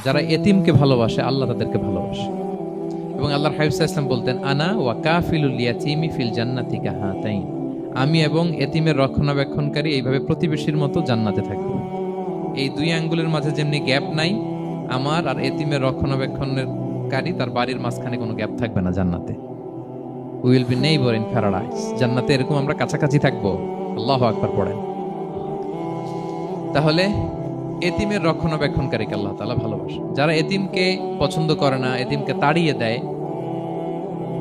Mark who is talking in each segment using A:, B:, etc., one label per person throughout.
A: যারা এতিমকে ভালোবাসে আল্লাহ তাদেরকে ভালোবাসে। এবং আল্লাহর হাবিব সাল্লাল্লাহু আলাইহি ওয়াসাল্লাম বলতেন, আনা ওয়া কাফিলুল ইয়াতীমি ফিল জান্নাতি কাহাতাইন, আমি এবং এতিমের রক্ষণাবেক্ষণকারী এইভাবে প্রতিবেশীর মতো জান্নাতে থাকবো। এই দুই আঙ্গুলের মাঝে যেমনি গ্যাপ নাই, আমার আর এতিমের রক্ষণাবেক্ষণকারী তার বাড়ির মাঝখানে কোনো গ্যাপ থাকবে না জান্নাতে। We will be neighbour in paradise. জান্নাতে এরকম আমরা কাছাকাছি থাকবো। আল্লাহু আকবার পড়েন। তাহলে এতিমের রক্ষণাবেক্ষণকারীকে আল্লাহ তাআলা ভালোবাসে। যারা এতিমকে পছন্দ করে না, এতিমকে তাড়িয়ে দেয়,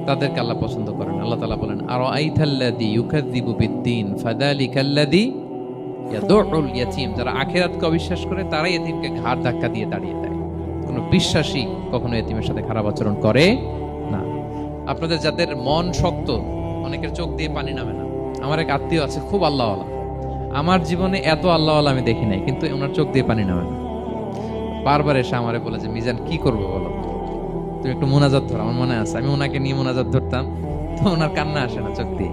A: তাদেরকে আল্লাহ পছন্দ করেন। আল্লাহ তাআলা বলেন, আরাআইতাল্লাযী ইউকাযযিবু বিদ্দীন ফাযালিকাল্লাযী ইয়াদউল ইয়াতীম। যারা আখিরাতকে অবিশ্বাস করে তারাই এতিমকে ঘাড় ধাক্কা দিয়ে তাড়িয়ে দেয়। কোনো বিশ্বাসী কখনো এতিমের সাথে খারাপ আচরণ করে না। আপনাদের যাদের মন শক্ত, অনেকের চোখ দিয়ে পানি নামে না। আমার এক আত্মীয় আছে, খুব আল্লাহওয়ালা। আমার জীবনে এত আল্লাহওয়ালা আমি দেখি নাই, কিন্তু ওনার চোখ দিয়ে পানি নামে না। বারবার এসে আমারে বলে যে, মিজান কি করবো বলো, তুমি একটু মোনাজাত ধরো। আমার মনে আছে আমি ওনাকে নিয়ে মোনাজাত ধরতাম, তো ওনার কান্না আসে না চোখ দিয়ে।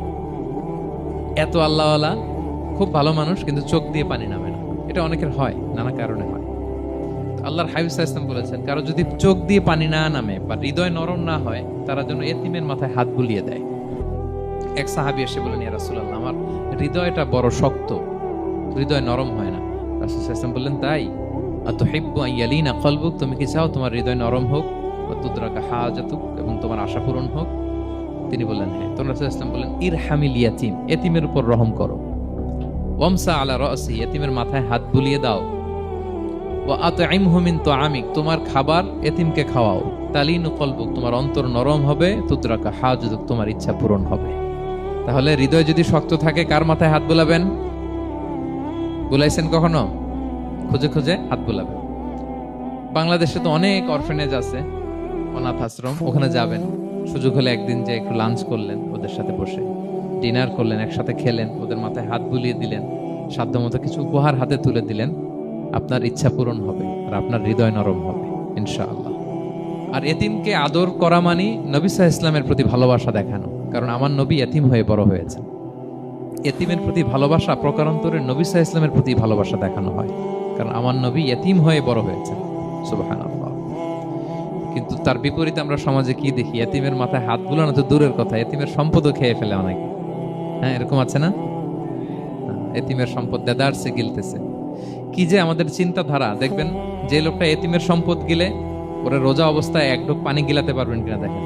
A: এত আল্লাহওয়ালা, খুব ভালো মানুষ, কিন্তু চোখ দিয়ে পানি নামে না। এটা অনেকের হয়, নানা কারণে হয়। আল্লাহর হাবিব সাল্লাল্লাহু আলাইহি ওয়াসাল্লাম বলেছেন, কারো যদি চোখ দিয়ে পানি না নামে বা হৃদয় নরম না হয়, তারা যেন এতিমের মাথায় হাত বুলিয়ে দেয়। এক সাহাবী এসে বলেন, ইয়া রাসূলুল্লাহ, আমার হৃদয়টা বড় শক্ত, হৃদয় নরম হয় না। রাসূল সাল্লাল্লাহু আলাইহি ওয়াসাল্লাম বললেন, তাই? আতুহিব্বু আন ইয়ালিনা কলবুক, তুমি কি চাও তোমার হৃদয় নরম হোক, ওয়া তুদরাকা হাজাতুক, এবং তোমার আশা পূরণ হোক? তিনি বললেন, হ্যাঁ। তো রাসূল সাল্লাল্লাহু আলাইহি ওয়াসাল্লাম বললেন, ইরহামিল ইয়াতীম, এতিমের উপর রহম করো। ওয়ামসা আলা রাসি, এতিমের মাথায় হাত বুলিয়ে দাও। ওয়া আতইমহু মিন তুআমিক, তোমার খাবার এতিমকে খাওয়াও। তালিনু কলবুক, তোমার অন্তর নরম হবে। তুদরাকা হাজাতুক, তোমার ইচ্ছা পূরণ হবে। তাহলে হৃদয় যদি শক্ত থাকে, কার মাথায় হাত বুলাবেন? বুলাইছেন কখনো? খুঁজে খুঁজে হাত বুলাবেন। বাংলাদেশে তো অনেক অরফেনেজ আছে, অনাথ আশ্রম, ওখানে যাবেন। সুযোগ হলে একদিন যে একটু লাঞ্চ করলেন ওদের সাথে বসে, ডিনার করলেন, একসাথে খেলেন, ওদের মাথায় হাত বুলিয়ে দিলেন, সাধ্যমতো কিছু উপহার হাতে তুলে দিলেন, আপনার ইচ্ছা পূরণ হবে আর আপনার হৃদয় নরম হবে ইনশাআল্লাহ। আর এতিমকে আদর করা মানে নবী সাল্লাল্লাহু আলাইহি ওয়াসাল্লামের প্রতি ভালোবাসা দেখানো। কারণ আমার নবী এতিম হয়ে বড় হয়েছে। এতিমের প্রতি ভালোবাসা প্রকারান্তরে নবী সাল্লাল্লাহু আলাইহি ওয়াসাল্লামের প্রতি ভালোবাসা দেখানো হয়, কারণ আমার নবী এতিম হয়ে বড় হয়েছেন। সুবহানাল্লাহ। কিন্তু তার বিপরীতে আমরা সমাজে কি দেখি? এতিমের মাথায় হাত বুলানো তো দূরের কথা, এতিমের সম্পদও খেয়ে ফেলে অনেকে। হ্যাঁ, এরকম আছে না? এতিমের সম্পদ দেদারসে গিলতেছে। কি যে আমাদের চিন্তাধারা! দেখবেন, যে লোকটা এতিমের সম্পদ গিলে, ওরা রোজা অবস্থায় এক ঢোক পানি গিলাতে পারবেন কিনা দেখেন।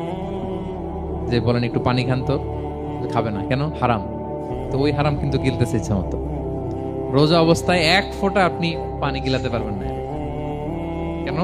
A: যে বলেন একটু পানি খান, তো খাবে না কেন? হারাম। তো ওই হারাম কিন্তু গিলতেছে ইচ্ছা মতো। রোজা অবস্থায় এক ফোঁটা আপনি পানি গিলাতে পারবেন না। কেন?